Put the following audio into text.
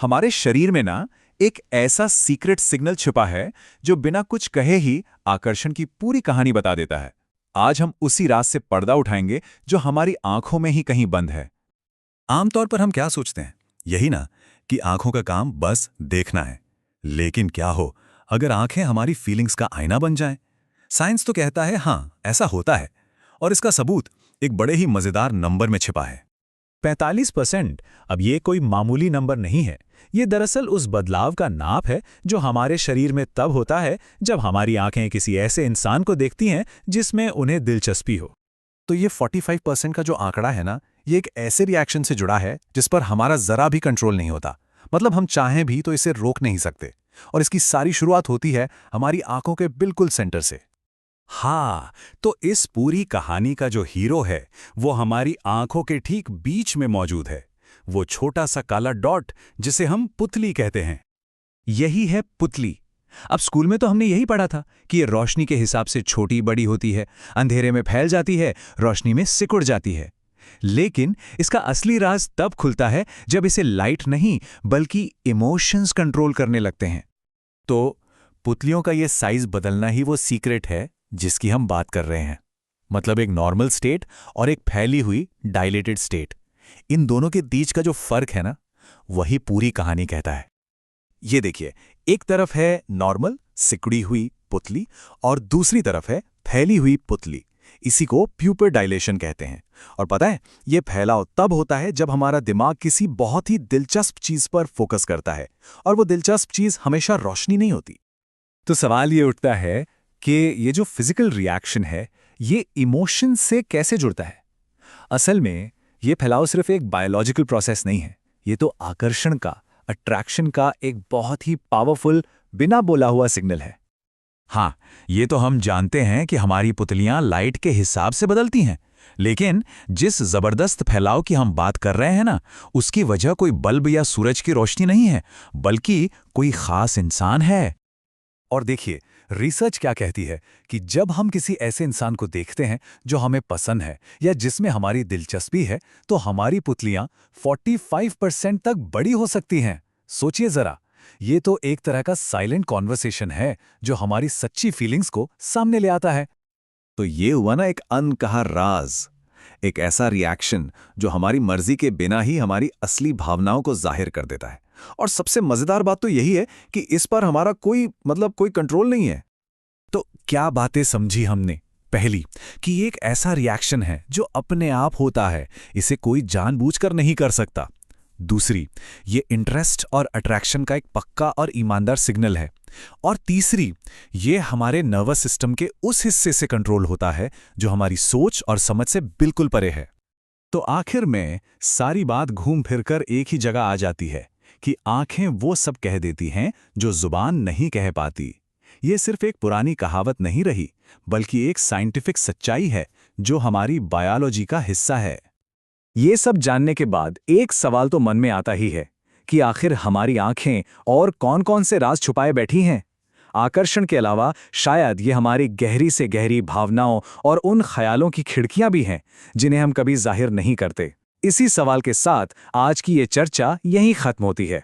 हमारे शरीर में ना एक ऐसा सीक्रेट सिग्नल छिपा है जो बिना कुछ कहे ही आकर्षण की पूरी कहानी बता देता है। आज हम उसी राज से पर्दा उठाएंगे जो हमारी आंखों में ही कहीं बंद है। आमतौर पर हम क्या सोचते हैं, यही ना, कि आंखों का काम बस देखना है। लेकिन क्या हो अगर आंखें हमारी फीलिंग्स का आईना बन जाएं? साइंस तो कहता है हाँ, ऐसा होता है। और इसका सबूत एक बड़े ही मजेदार नंबर में छिपा है। 45%। अब ये कोई मामूली नंबर नहीं है। ये दरअसल उस बदलाव का नाप है जो हमारे शरीर में तब होता है जब हमारी आंखें किसी ऐसे इंसान को देखती हैं जिसमें उन्हें दिलचस्पी हो। तो ये 45% का जो आंकड़ा है ना, ये एक ऐसे रिएक्शन से जुड़ा है जिस पर हमारा जरा भी कंट्रोल नहीं होता। मतलब हम चाहें भी तो इसे रोक नहीं सकते। और इसकी सारी शुरुआत होती है हमारी आंखों के बिल्कुल सेंटर से। हाँ, तो इस पूरी कहानी का जो हीरो है वो हमारी आंखों के ठीक बीच में मौजूद है। वो छोटा सा काला डॉट जिसे हम पुतली कहते हैं। यही है पुतली। अब स्कूल में तो हमने यही पढ़ा था कि ये रोशनी के हिसाब से छोटी बड़ी होती है, अंधेरे में फैल जाती है, रोशनी में सिकुड़ जाती है। लेकिन इसका असली राज तब खुलता है जब इसे लाइट नहीं बल्कि इमोशंस कंट्रोल करने लगते हैं। तो पुतलियों का ये साइज बदलना ही वो सीक्रेट है जिसकी हम बात कर रहे हैं। मतलब एक नॉर्मल स्टेट और एक फैली हुई डायलेटेड स्टेट, इन दोनों के बीच का जो फर्क है ना, वही पूरी कहानी कहता है। ये देखिए, एक तरफ है नॉर्मल सिकुड़ी हुई पुतली और दूसरी तरफ है फैली हुई पुतली। इसी को प्यूपर डायलेशन कहते हैं। और पता है, ये फैलाव तब होता है जब हमारा दिमाग किसी बहुत ही दिलचस्प चीज पर फोकस करता है, और वो दिलचस्प चीज हमेशा रोशनी नहीं होती। तो सवाल ये उठता है कि ये जो फिजिकल रिएक्शन है ये इमोशन से कैसे जुड़ता है। असल में ये फैलाव सिर्फ एक बायोलॉजिकल प्रोसेस नहीं है, ये तो आकर्षण का, अट्रैक्शन का एक बहुत ही पावरफुल, बिना बोला हुआ सिग्नल है। हाँ, ये तो हम जानते हैं कि हमारी पुतलियां लाइट के हिसाब से बदलती हैं, लेकिन जिस जबरदस्त फैलाव की हम बात कर रहे हैं ना, उसकी वजह कोई बल्ब या सूरज की रोशनी नहीं है, बल्कि कोई खास इंसान है। और देखिए, रिसर्च क्या कहती है कि जब हम किसी ऐसे इंसान को देखते हैं जो हमें पसंद है या जिसमें हमारी दिलचस्पी है, तो हमारी पुतलियां 45% तक बड़ी हो सकती हैं। सोचिए जरा, ये तो एक तरह का साइलेंट कॉन्वर्सेशन है जो हमारी सच्ची फीलिंग्स को सामने ले आता है। तो ये हुआ ना एक अनकहा राज, एक ऐसा रिएक्शन जो हमारी मर्जी के बिना ही हमारी असली भावनाओं को जाहिर कर देता है। और सबसे मजेदार बात तो यही है कि इस पर हमारा कोई कंट्रोल नहीं है। तो क्या बातें समझी हमने? पहली, कि ये एक ऐसा रिएक्शन है जो अपने आप होता है, इसे कोई जानबूझकर नहीं कर सकता। दूसरी, ये इंटरेस्ट और अट्रैक्शन का एक पक्का और ईमानदार सिग्नल है। और तीसरी, ये हमारे नर्वस सिस्टम के उस हिस्से से कंट्रोल होता है जो हमारी सोच और समझ से बिल्कुल परे है। तो आखिर में सारी बात घूम फिरकर एक ही जगह आ जाती है कि आंखें वो सब कह देती हैं जो जुबान नहीं कह पाती। ये सिर्फ एक पुरानी कहावत नहीं रही, बल्कि एक साइंटिफिक सच्चाई है जो हमारी बायोलॉजी का हिस्सा है। ये सब जानने के बाद एक सवाल तो मन में आता ही है कि आखिर हमारी आंखें और कौन-कौन से राज छुपाए बैठी हैं? आकर्षण के अलावा शायद ये हमारी गहरी से गहरी भावनाओं और उन ख्यालों की खिड़कियां भी हैं जिन्हें हम कभी जाहिर नहीं करते। इसी सवाल के साथ आज की ये चर्चा यहीं खत्म होती है।